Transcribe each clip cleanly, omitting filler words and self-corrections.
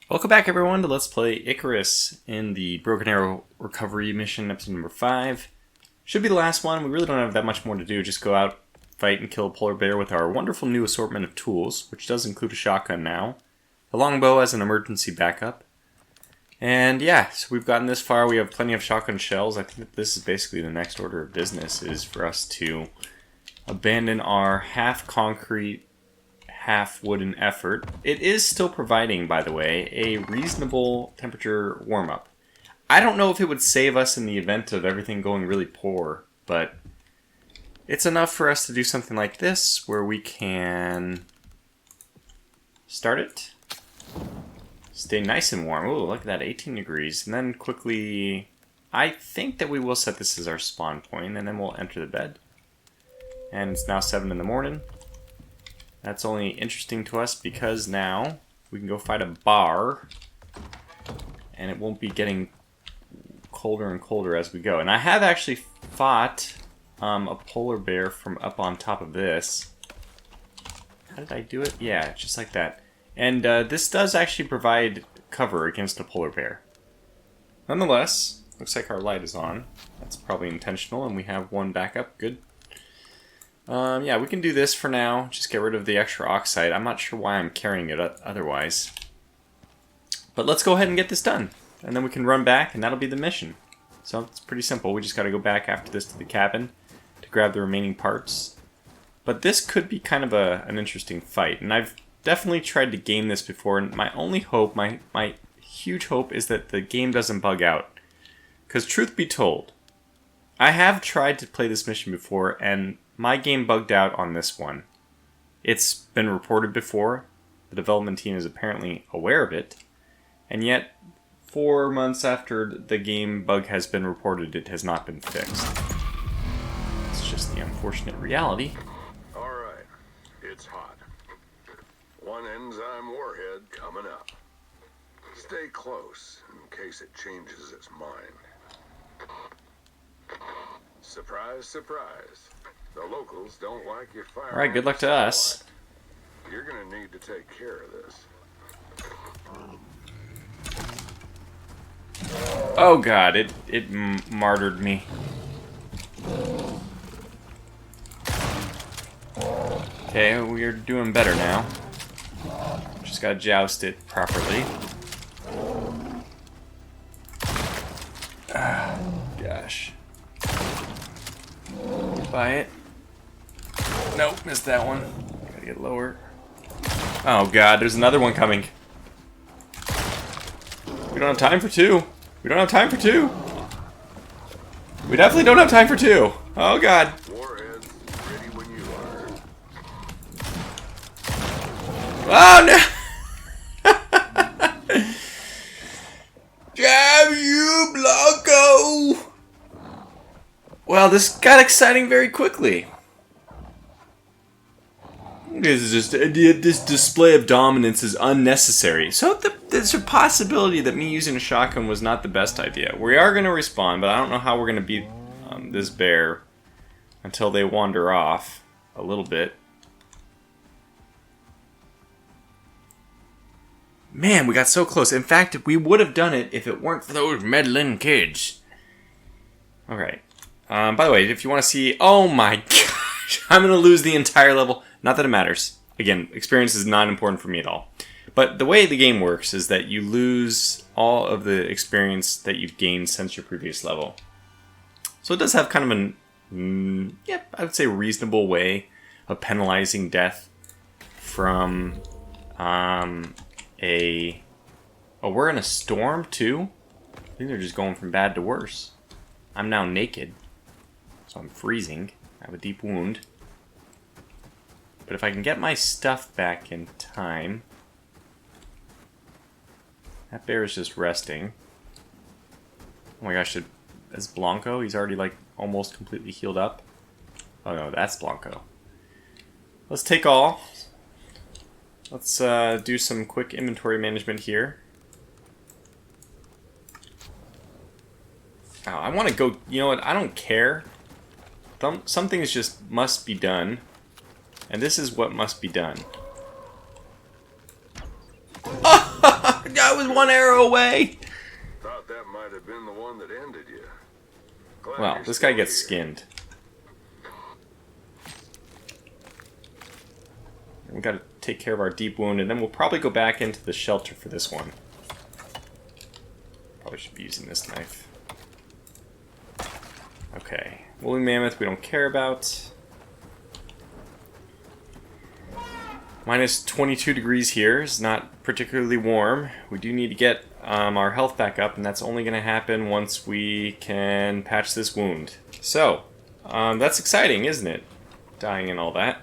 Welcome back, everyone, to Let's Play ICARUS in the Broken Arrow Recovery Mission, episode number 5. Should be the last one. We really don't have that much more to do. Just go out, fight, and kill a polar bear with our wonderful new assortment of tools, which does include a shotgun now, a longbow as an emergency backup. And yeah, so we've gotten this far. We have plenty of shotgun shells. I think that this is basically the next order of business, is for us to abandon our half-concrete, half-wooden effort. It is still providing, by the way, a reasonable temperature warm-up. I don't know if it would save us in the event of everything going really poor, but it's enough for us to do something like this, where we can start it, stay nice and warm. Ooh, look at that, 18 degrees. And then quickly, I think that we will set this as our spawn point, and then we'll enter the bed. And it's now 7 in the morning. That's only interesting to us because now we can go fight a bar, and it won't be getting colder and colder as we go. And I have actually fought a polar bear from up on top of this. How did I do it? Yeah, just like that. And this does actually provide cover against a polar bear. Nonetheless, looks like our light is on. That's probably intentional, and we have one backup. Good. Yeah, we can do this for now. Just get rid of the extra oxide. I'm not sure why I'm carrying it otherwise. But let's go ahead and get this done. And then we can run back, and that'll be the mission. So it's pretty simple. We just got to go back after this to the cabin to grab the remaining parts. But this could be kind of an interesting fight. And I've definitely tried to game this before. And my only hope, my huge hope, is that the game doesn't bug out. Because truth be told, I have tried to play this mission before, and my game bugged out on this one. It's been reported before. The development team is apparently aware of it. And yet, 4 months after the game bug has been reported, it has not been fixed. It's just the unfortunate reality. Alright, it's hot. One enzyme warhead coming up. Stay close in case it changes its mind. Surprise, surprise. The locals don't like your fire. Alright, good luck to us. You're gonna need to take care of this. Oh god, it martyred me. Okay, we're doing better now. Just gotta joust it properly. Gosh. Buy it. Nope, missed that one. Gotta get lower. Oh god, there's another one coming. We don't have time for two. We don't have time for two. We definitely don't have time for two. Oh god. Warheads ready when you are. Oh no! Damn you, Blanco! Well, this got exciting very quickly. This is just this display of dominance is unnecessary. So there's a possibility that me using a shotgun was not the best idea. We are going to respawn, but I don't know how we're going to beat this bear until they wander off a little bit. Man, we got so close. In fact, we would have done it if it weren't for those meddling kids. Alright. By the way, if you want to see... Oh my gosh! I'm going to lose the entire level. Not that it matters. Again, experience is not important for me at all. But the way the game works is that you lose all of the experience that you've gained since your previous level. So it does have kind of an... I would say reasonable way of penalizing death from Oh, we're in a storm too? I think they're just going from bad to worse. I'm now naked. So I'm freezing. I have a deep wound. But if I can get my stuff back in time... That bear is just resting. Oh my gosh, that's Blanco? He's already like almost completely healed up. Oh no, that's Blanco. Let's take all. Let's do some quick inventory management here. Oh, I want to go... You know what? I don't care. Some things just must be done. And this is what must be done. I was was one arrow away! Thought that might have been the one that ended you. Glad Well, you're this guy still gets here. skinned. We gotta take care of our deep wound, and then we'll probably go back into the shelter for this one. Probably should be using this knife. Okay. Woolly mammoth we don't care about. Minus 22 degrees here is not particularly warm. We do need to get our health back up, and that's only going to happen once we can patch this wound. So, that's exciting, isn't it? Dying and all that.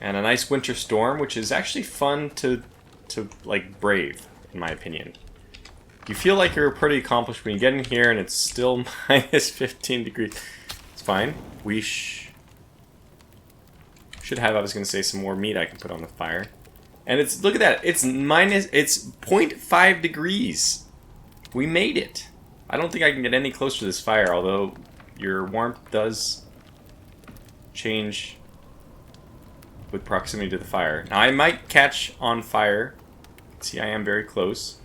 And a nice winter storm, which is actually fun to like brave, in my opinion. You feel like you're pretty accomplished when you get in here, and it's still minus 15 degrees. It's fine. We should have, I was going to say, some more meat I can put on the fire. And it's, look at that, it's 0.5 degrees. We made it. I don't think I can get any closer to this fire, although your warmth does change with proximity to the fire. Now I might catch on fire. See, I am very close.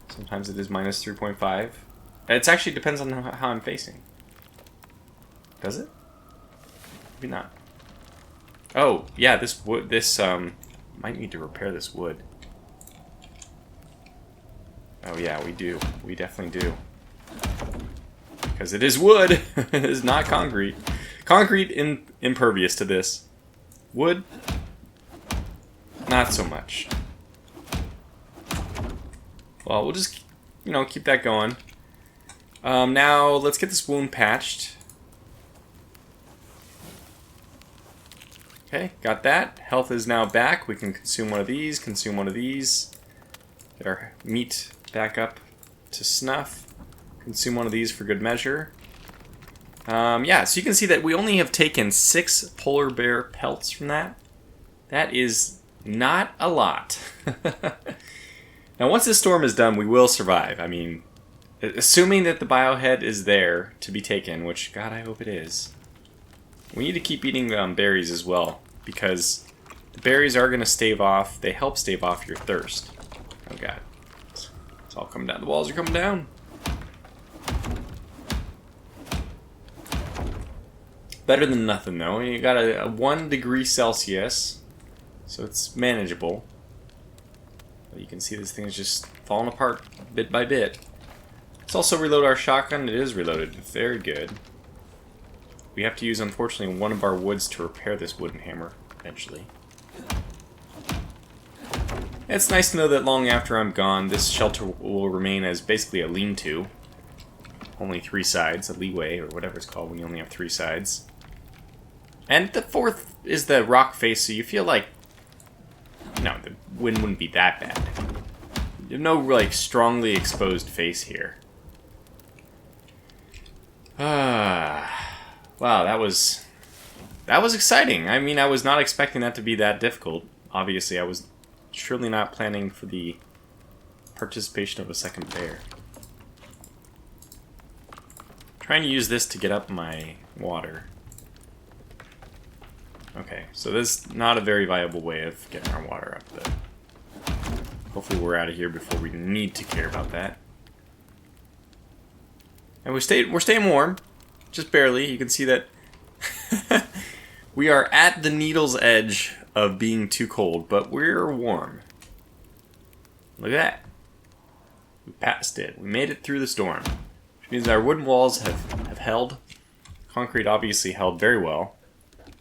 Sometimes it is minus 3.5. It actually depends on how I'm facing. Does it? Maybe not. Oh, yeah, this wood, might need to repair this wood. Oh yeah, we do. We definitely do. Because it is wood! It is not concrete. Concrete impervious to this. Wood, not so much. Well, we'll just, you know, keep that going. Now, let's get this wound patched. Okay, got that. Health is now back. We can consume one of these, consume one of these. Get our meat back up to snuff. Consume one of these for good measure. Yeah, so you can see that we only have taken 6 polar bear pelts from that. That is not a lot. Now, once this storm is done, we will survive. I mean, assuming that the biohead is there to be taken, which, God, I hope it is. We need to keep eating berries as well, because the berries are going to stave off, they help stave off your thirst. Oh, God. It's all coming down. The walls are coming down. Better than nothing, though. You got a 1 degree Celsius, so it's manageable. But you can see this thing is just falling apart bit by bit. Let's also reload our shotgun. It is reloaded. Very good. We have to use, unfortunately, one of our woods to repair this wooden hammer, eventually. It's nice to know that long after I'm gone, this shelter will remain as basically a lean-to. Only 3 sides, a leeway, or whatever it's called when you only have 3 sides. And the 4th is the rock face, so you feel like, no, the wind wouldn't be that bad. You have no, like, strongly exposed face here. Wow, that was exciting. I mean, I was not expecting that to be that difficult. Obviously, I was surely not planning for the participation of a second bear. Trying to use this to get up my water. Okay, so this is not a very viable way of getting our water up, though. Hopefully we're out of here before we need to care about that. And we're staying warm. Just barely. You can see that we are at the needle's edge of being too cold, but we're warm. Look at that. We passed it. We made it through the storm. Which means our wooden walls have held. Concrete obviously held very well.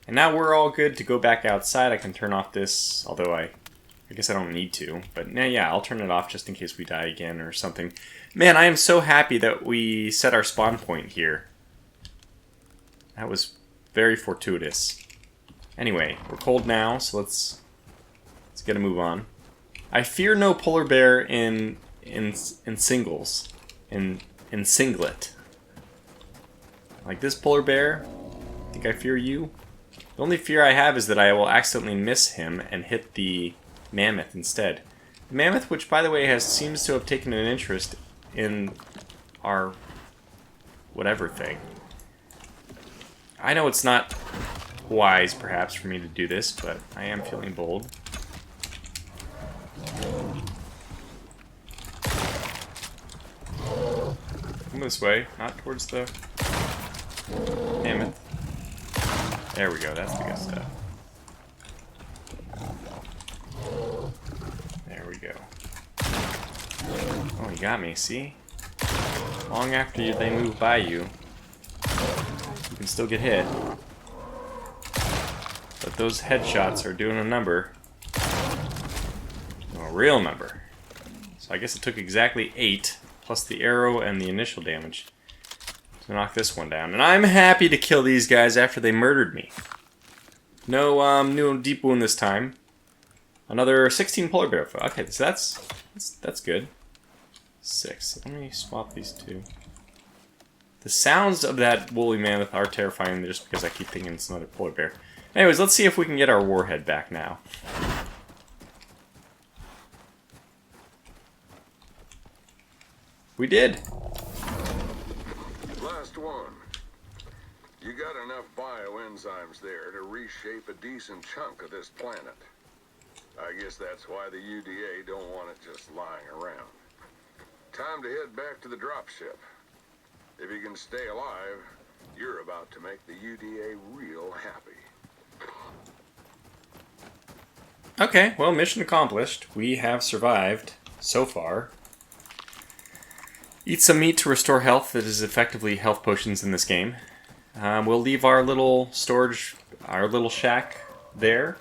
And now we're all good to go back outside. I can turn off this, although I guess I don't need to. But yeah, I'll turn it off just in case we die again or something. Man, I am so happy that we set our spawn point here. That was very fortuitous. Anyway, we're cold now, so let's get a move on. I fear no polar bear in singles, in singlet. Like this polar bear, I think I fear you. The only fear I have is that I will accidentally miss him and hit the mammoth instead. The mammoth, which by the way seems to have taken an interest in our whatever thing. I know it's not wise, perhaps, for me to do this, but I am feeling bold. Come this way, not towards the mammoth. There we go, that's the good stuff. There we go. Oh, he got me, see? Long after they move by you, you can still get hit. But those headshots are doing a number. A real number. So I guess it took exactly 8, plus the arrow and the initial damage, to knock this one down. And I'm happy to kill these guys after they murdered me. No deep wound this time. Another 16 polar bear. Okay, so that's good. 6. Let me swap these two. The sounds of that woolly mammoth are terrifying just because I keep thinking it's another polar bear. Anyways, let's see if we can get our warhead back now. We did. Last one. You got enough bioenzymes there to reshape a decent chunk of this planet. I guess that's why the UDA don't want it just lying around. Time to head back to the dropship. If you can stay alive, you're about to make the UDA real happy. Okay, well, mission accomplished. We have survived so far. Eat some meat to restore health. That is effectively health potions in this game. We'll leave our little storage, our little shack there,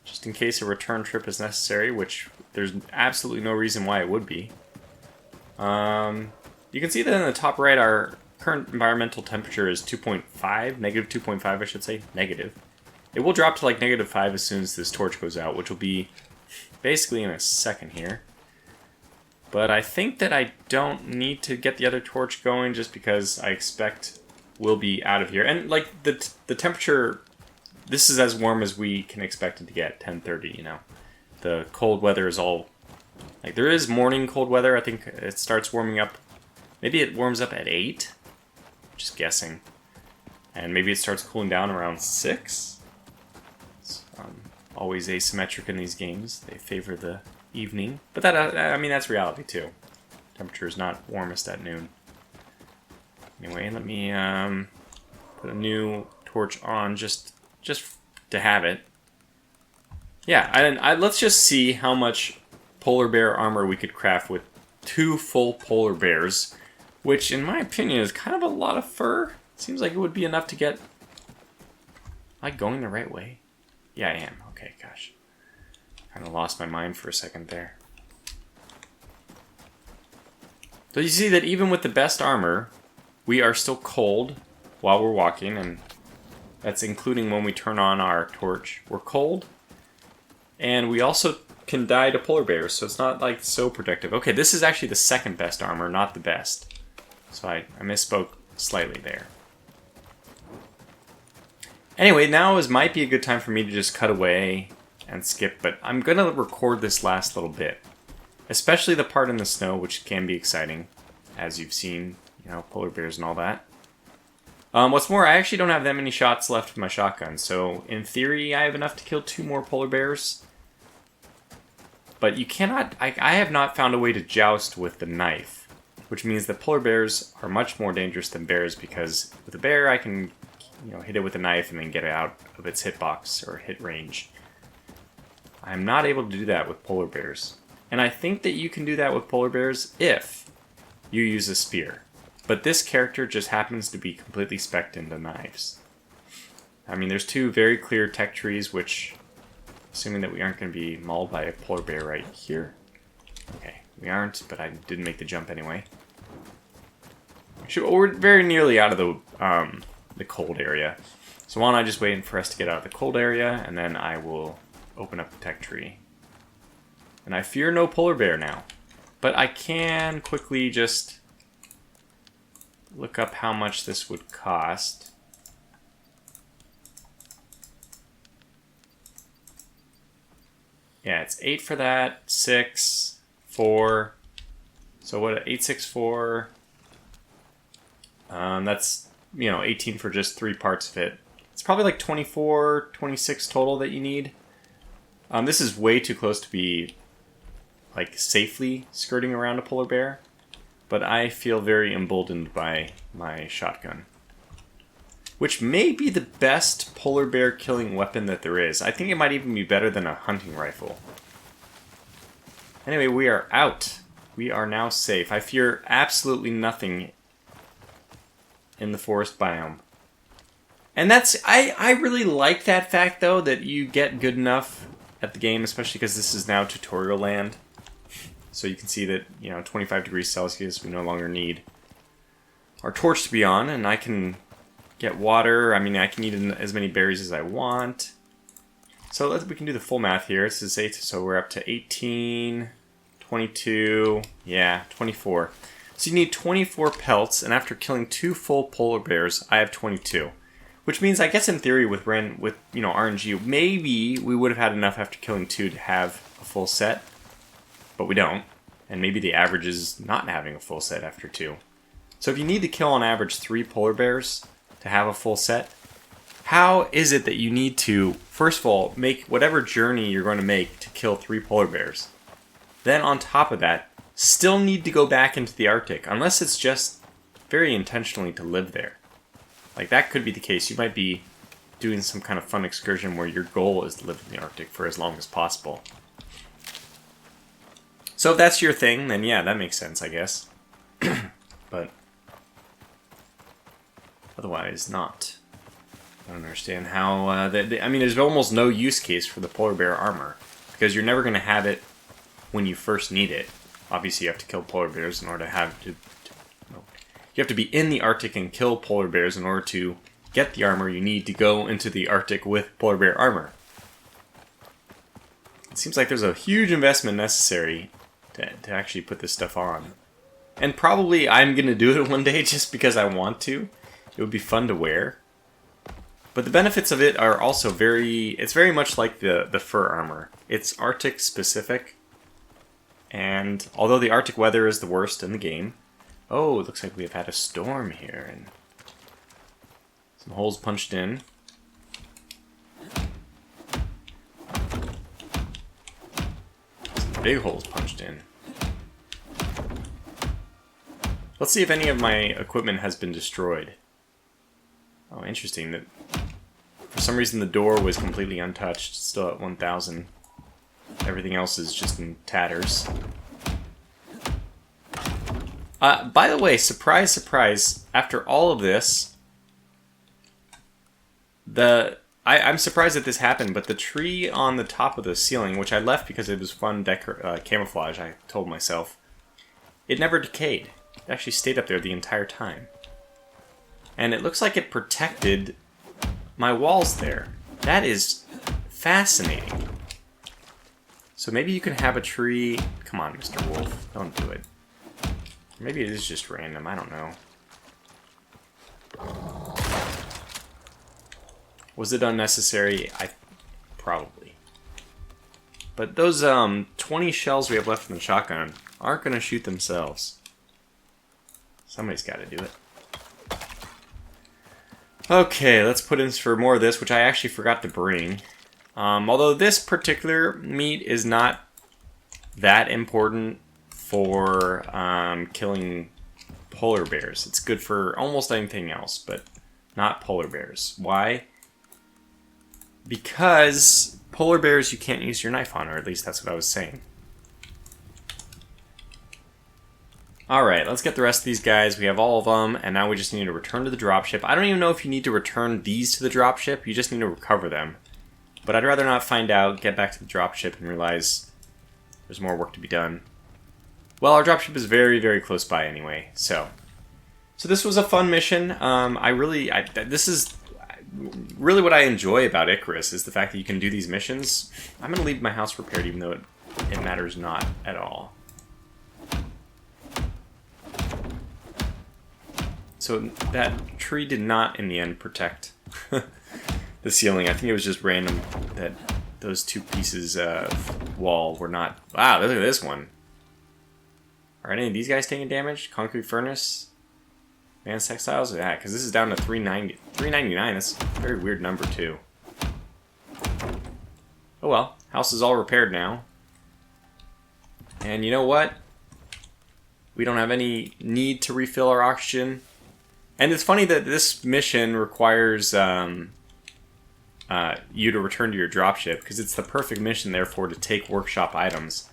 just in case a return trip is necessary, which there's absolutely no reason why it would be. You can see that in the top right, our current environmental temperature is 2.5, negative 2.5, I should say, negative. It will drop to like -5 as soon as this torch goes out, which will be basically in a second here. But I think that I don't need to get the other torch going just because I expect we'll be out of here. And like the temperature, this is as warm as we can expect it to get, 10:30, you know. The cold weather is all, like there is morning cold weather. I think it starts warming up, maybe it warms up at 8, just guessing. And maybe it starts cooling down around 6. It's always asymmetric in these games. They favor the evening. But that, I mean, that's reality too. Temperature is not warmest at noon. Anyway, let me put a new torch on just to have it. Yeah, let's just see how much polar bear armor we could craft with 2 full polar bears, which in my opinion is kind of a lot of fur. Seems like it would be enough to get... Am I going the right way? Yeah, I am. Okay, gosh. Kind of lost my mind for a second there. So you see that even with the best armor, we are still cold while we're walking, and that's including when we turn on our torch. We're cold, and we also can die to polar bears, so it's not like so protective. Okay, this is actually the second best armor, not the best. So I misspoke slightly there. Anyway, now might be a good time for me to just cut away and skip, but I'm going to record this last little bit. Especially the part in the snow, which can be exciting, as you've seen, you know, polar bears and all that. What's more, I actually don't have that many shots left with my shotgun, so in theory I have enough to kill 2 more polar bears. But you cannot, I have not found a way to joust with the knife, which means that polar bears are much more dangerous than bears, because with a bear I can, you know, hit it with a knife and then get it out of its hitbox or hit range. I'm not able to do that with polar bears. And I think that you can do that with polar bears if you use a spear. But this character just happens to be completely spec'd into knives. I mean, there's 2 very clear tech trees, which, assuming that we aren't going to be mauled by a polar bear right here. Okay, we aren't, but I didn't make the jump anyway. Actually, we're very nearly out of the cold area. So why don't I just wait for us to get out of the cold area, and then I will open up the tech tree. And I fear no polar bear now. But I can quickly just look up how much this would cost. Yeah, it's 8 for that, 6, 4. So what, 864? That's, you know, 18 for just 3 parts of it. It's probably like 24, 26 total that you need. This is way too close to be like safely skirting around a polar bear, but I feel very emboldened by my shotgun, which may be the best polar bear killing weapon that there is. I think it might even be better than a hunting rifle. Anyway, we are out. We are now safe. I fear absolutely nothing in the forest biome. And I really like that fact, though, that you get good enough at the game, especially because this is now tutorial land. So you can see that, 25 degrees Celsius, we no longer need our torch to be on, and I can get water. I mean, I can eat as many berries as I want. So we can do the full math here. This is 8, so we're up to 18, 22, 24. So you need 24 pelts, and after killing 2 full polar bears, I have 22. Which means, I guess in theory, with RNG, maybe we would have had enough after killing 2 to have a full set. But we don't. And maybe the average is not having a full set after 2. So if you need to kill on average 3 polar bears to have a full set, how is it that you need to, first of all, make whatever journey you're going to make to kill 3 polar bears? Then on top of that, still need to go back into the Arctic, unless it's just very intentionally to live there. Like, that could be the case. You might be doing some kind of fun excursion where your goal is to live in the Arctic for as long as possible. So if that's your thing, then yeah, that makes sense, I guess. But otherwise, not. I don't understand how... I mean, there's almost no use case for the polar bear armor, because you're never going to have it when you first need it. Obviously, you have to kill polar bears in order to have to you have to be in the Arctic and kill polar bears in order to get the armor you need to go into the Arctic with polar bear armor. It seems like there's a huge investment necessary to actually put this stuff on. And probably I'm going to do it one day just because I want to. It would be fun to wear. But the benefits of it are also it's very much like the fur armor. It's Arctic specific. And although the Arctic weather is the worst in the game, oh, it looks like we've had a storm here, and some holes punched in. Some big holes punched in. Let's see if any of my equipment has been destroyed. Oh, interesting. That for some reason the door was completely untouched, still at 1,000. Everything else is just in tatters. By the way, surprise, surprise, after all of this, I'm surprised that this happened, but the tree on the top of the ceiling, which I left because it was fun camouflage, I told myself, it never decayed. It actually stayed up there the entire time. And it looks like it protected my walls there. That is fascinating. So maybe you can have a tree... Come on, Mr. Wolf, don't do it. Maybe it is just random, I don't know. Was it unnecessary? Probably. But those 20 shells we have left in the shotgun aren't going to shoot themselves. Somebody's got to do it. Okay, let's put in for more of this, which I actually forgot to bring. Although this particular meat is not that important for killing polar bears. It's good for almost anything else, but not polar bears. Why? Because polar bears you can't use your knife on, or at least that's what I was saying. Alright, let's get the rest of these guys. We have all of them, and now we just need to return to the dropship. I don't even know if you need to return these to the dropship. You just need to recover them. But I'd rather not find out, get back to the dropship, and realize there's more work to be done. Well, our dropship is very, very close by anyway, so this was a fun mission. This is really what I enjoy about ICARUS, is the fact that you can do these missions. I'm going to leave my house repaired, even though it matters not at all. So that tree did not, in the end, protect the ceiling. I think it was just random that those two pieces of wall were not... Wow, look at this one. Are any of these guys taking damage? Concrete furnace? Advanced textiles? Yeah, because this is down to 390, 399. That's a very weird number, too. Oh well. House is all repaired now. And you know what? We don't have any need to refill our oxygen. And it's funny that this mission requires you to return to your dropship, because it's the perfect mission, therefore, to take workshop items.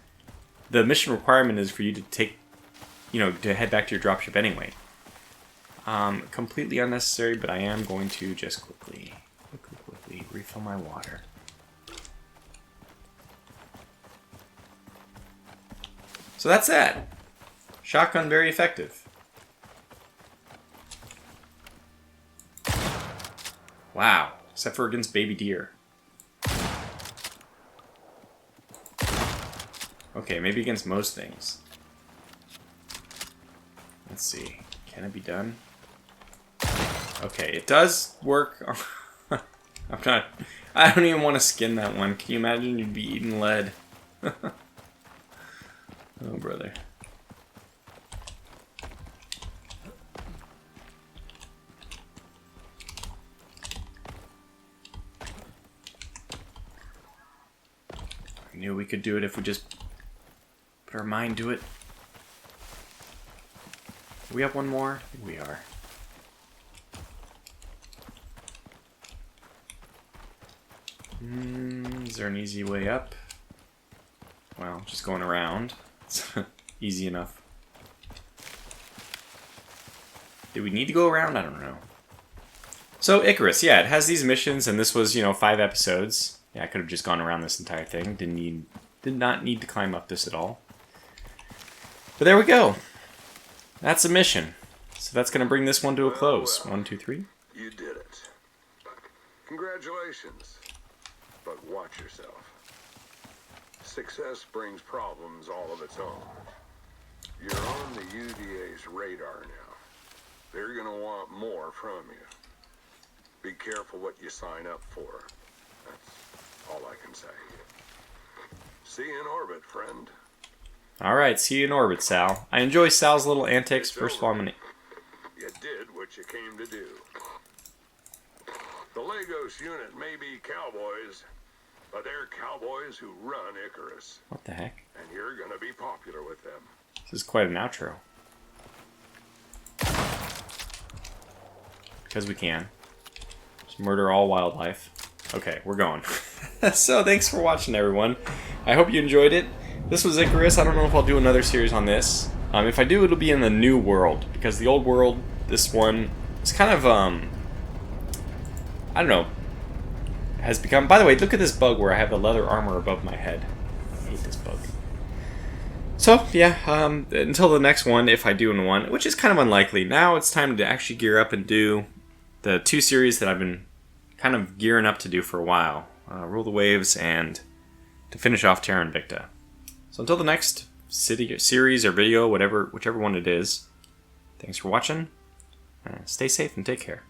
The mission requirement is for you to take, to head back to your dropship anyway. Completely unnecessary, but I am going to just quickly refill my water. So that's that. Shotgun, very effective. Wow, except for against baby deer. Okay, maybe against most things. Let's see. Can it be done? Okay, it does work. I don't even want to skin that one. Can you imagine you'd be eating lead? Oh, brother. I knew we could do it if we just put our mind to it. Are we up one more? I think we are. Is there an easy way up? Well, just going around. It's easy enough. Do we need to go around? I don't know. So, Icarus, yeah, it has these missions, and this was, 5 episodes. Yeah, I could have just gone around this entire thing. Did not need to climb up this at all. But there we go. That's a mission. So that's going to bring this one to a close. Well, 1, 2, 3. You did it. Congratulations. But watch yourself. Success brings problems all of its own. You're on the UDA's radar now. They're going to want more from you. Be careful what you sign up for. That's all I can say. See you in orbit, friend. Alright, see you in orbit, Sal. I enjoy Sal's little antics. First of all, I'm going to... You did what you came to do. The Lagos unit may be cowboys, but they're cowboys who run Icarus. What the heck? And you're going to be popular with them. This is quite an outro. Because we can. Just murder all wildlife. Okay, we're going. So, thanks for watching, everyone. I hope you enjoyed it. This was Icarus. I don't know if I'll do another series on this. If I do, it'll be in the new world. Because the old world, this one, is kind of, I don't know, has become... By the way, look at this bug where I have the leather armor above my head. I hate this bug. So, yeah, until the next one, if I do one, which is kind of unlikely, now it's time to actually gear up and do the 2 series that I've been kind of gearing up to do for a while. Rule the Waves and to finish off Terra Invicta. So until the next series or video, whichever one it is, thanks for watching. Stay safe and take care.